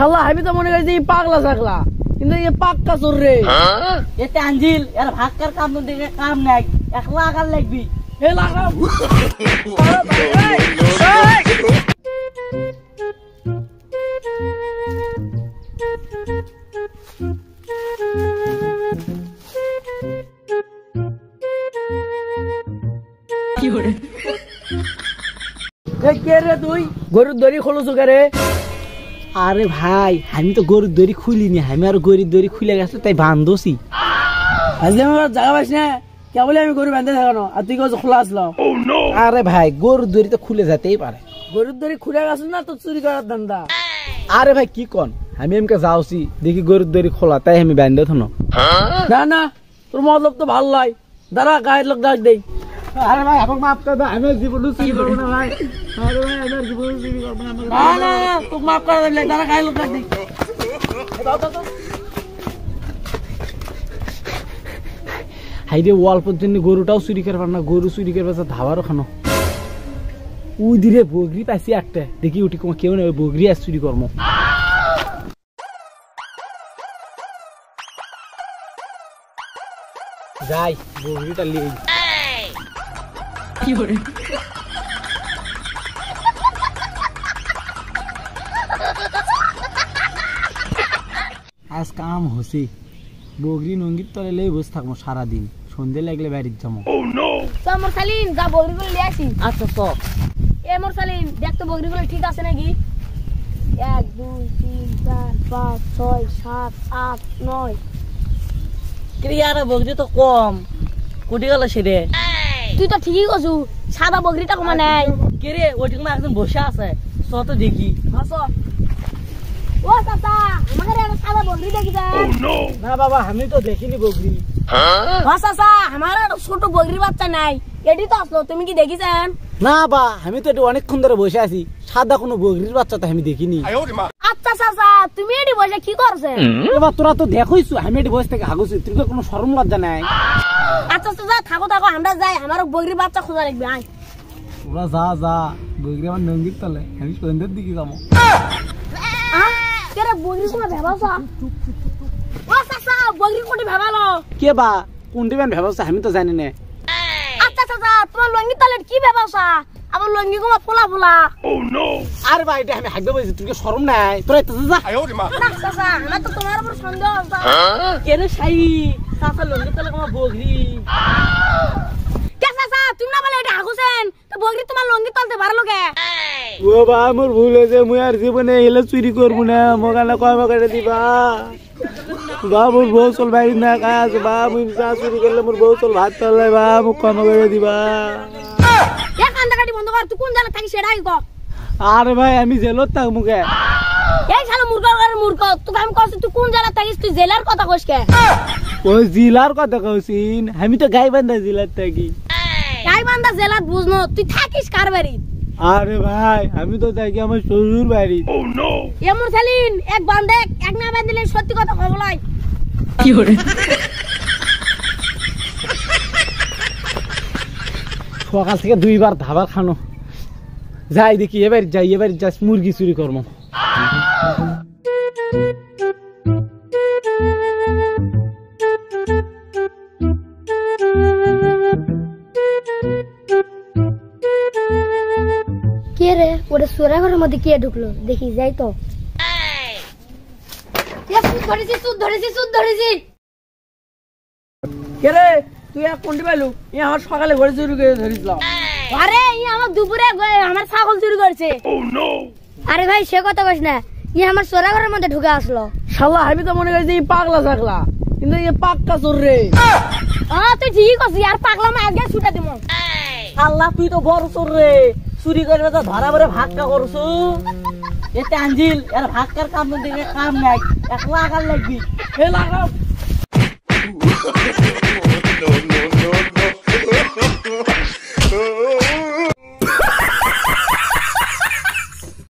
শালা আমি তো মনে করি যে পাগলা ছাগলা, কিন্তু এই পাক্কা চোর রে। এতে আঞ্জিল এর ভাগকার কাম দিকে কাম নাই, একলা আগার লাগবি। হে লাগাও কি করে? কে রে তুই? গরুর দড়ি খোলছো কে রে? আরে ভাই আমি তো গরুর দড়ি খুলিনি, আমি আর গরুর দড়ি খুলে গেছে তাই বান্ধছি। আজকে আমার জায়গা পাইস না, কে বলে আমি গরু বাঁধতে থাকানো, আর তুই কেউ খোলা আসলো? আরে ভাই গরুর দড়ি তো খুলে যেতেই পারে। গরুর দড়ি খুলে গেছ না তো চুরি করার ধান্দা? আরে ভাই কি কন, আমি এমকে যাওছি দেখি গরুর দড়ি খোলা, তাই আমি বান্ধে থানো। না না, তোর মতলব তো ভালো নয়, দাঁড়া গায়ের লোক ডাক দেই। আরে ভাই এখন মাফ করে দাও, আমি জীবনে চুরি করবো না ভাই। আরে ভাই আমি জীবনে চুরি করবো না। না না না, তোকে মাফ করে দিলে, দাঁড়া গায়ের লোক ডাক দেই। হাইরে অল্প জন্য গরুটাও চুরি করবার না, গরু চুরি করবার ধাবারও খানো। উই দিরে বগরি পাইছি একটা, দেখি উঠি কেউ নেই, বগরি আর চুরি করবো। যাই বগরিটা লিয়ে কি করে? আজ কাম হসি, বগরি নঙ্গির তলে লেই বসে থাকবো সারাদিন, সন্ধ্যে লাগলে বাড়ির যাবো। মোর সালিম যা বগরিগুলো নিয়ে আসি। আচ্ছা চল। এ মোর সালিম দেখ তো বগরিগুলো ঠিক আছে নাকি? 1 2 3 4 5 6 7 8 9। ক্রিয়ারে বগরি তো কম, কোটি গেল সেরে। তুই তো ঠিকই কছু, সাদা বগরিটা কমা নাই। কে রে ওইটি কোনো একজন বসে আছে, চ তো দেখি। আসো। ও চাচা, আমাকে একটা সাদা বগরি দেখিছেন? না বাবা আমি তো দেখিনি বগরি। ও চাচা, আমার ছোট বগরি বাচ্চা নাই, এটি তো আসলো, তুমি কি দেখিছেন? না বা আমি তো এটি অনেকক্ষণ ধরে বসে আছি, সাদা কোনো বগরির বাচ্চা তো আমি দেখিনি। আচ্ছা চাচা, তুমি এটি বসে কি করছেন? এবার তোরা তো দেখইছু আমি এটি বসে থেকে হাগুছি, তুই তো কোনো শরম লজ্জা নাই। আচ্ছা চাচা থাকো থাকো, আমরা যাই, আমার বগরির বাচ্চা খোঁজা লাগবে। আয় ওরা যা যা, বগরি আমার নঙ্গির তলে, আমি সন্ধ্যের দিকে যাবো। কেরে বগরি কোন ভেবাসা? ও চাচা, বগরি কোটি ভেবালো? কে বা কোনটি ব্যান ভেবাছে আমি তো জানি না। আচ্ছা চাচা, তোমার লঙ্গি তালে কি ভেবাসা? আমার লঙ্গি গুলো ফোলা ফোলা। আরে ভাই এটা আমি হাগবে বলছি, তুই কি শরম নাই? তোরা এত যা। না চাচা, আমার তো তোমার উপর সন্দেহ আছে। কেন সাই চাচা লঙ্গির তলে আমার বগরি? কে চাচা, তুমি না বলে এটা হাগুছেন, তো বগরি তোমার লঙ্গি তলতে পারলো কে? ও বা আমার ভুল হয়েছে, মুই আর জীবনে এলে চুরি করবো না, মোকালে কমা করে দিবা। বা মোর বউ চল ভাই না কাজ, বা মুই চা চুরি করলে মোর বউ চল ভাত তলে, বা মোক কমা করে দিবা। এ কান্দাকাটি বন্ধ কর, তুই কোন জায়গা থাকিস সেটাই ক। আরে ভাই আমি জেলত থাক মুখে। এই শালা মূর্খ, তোকে আমি কইছি তুই কোন জায়গা থাকিস, তুই জেলার কথা কইস কে? ওই জিলার কথা কইছিন, আমি তো গাইবান্ধা জিলার থাকি। গাইবান্ধা জেলাত বুঝনো, তুই থাকিস কার বাড়ি? আরে ভাই আমি তো থাকি আমার শ্বশুর বাড়ি। এমন সালিন এক বান্ধে এক না বান্ধিলে সত্যি কথা কবলাই। কি করে? সকাল থেকে 2 বার ধাবার খানো, যাই দেখি এবার যাই, এবার যাস মুরগি চুরি করবো। কে রে, ওটা সোরা ঘরের মধ্যে কে ঢুকলো, দেখি যাই তো। সুদ ধরেছি। কে রে তুই এক কোনটি পাইলু? আমার সকালে ঘরে চুরি করে ধরিছিলাম। আরে আমার দুপুরে আমার ছাগল চুরি করছে। আরে ভাই সে কথা কইস না, আমার সোরা ঘরের মধ্যে ঢুকে আসলো। শালা আমি তো মনে করি যে পাগলা ছাগলা, কিন্তু এই পাক্কা চোর রে। তুই ঠিকই করছিস, আর পাগলা মা আগে ছুটা দিব। আল্লাহ তুই তো বড় চোর রে, চুরি করবে তো ধরা পরে ভাগকা করছু। এতে আঞ্জিল এর ভাগকার কাম দিকে কাম নাই, একলা আগার লাগবি। হে লাগাও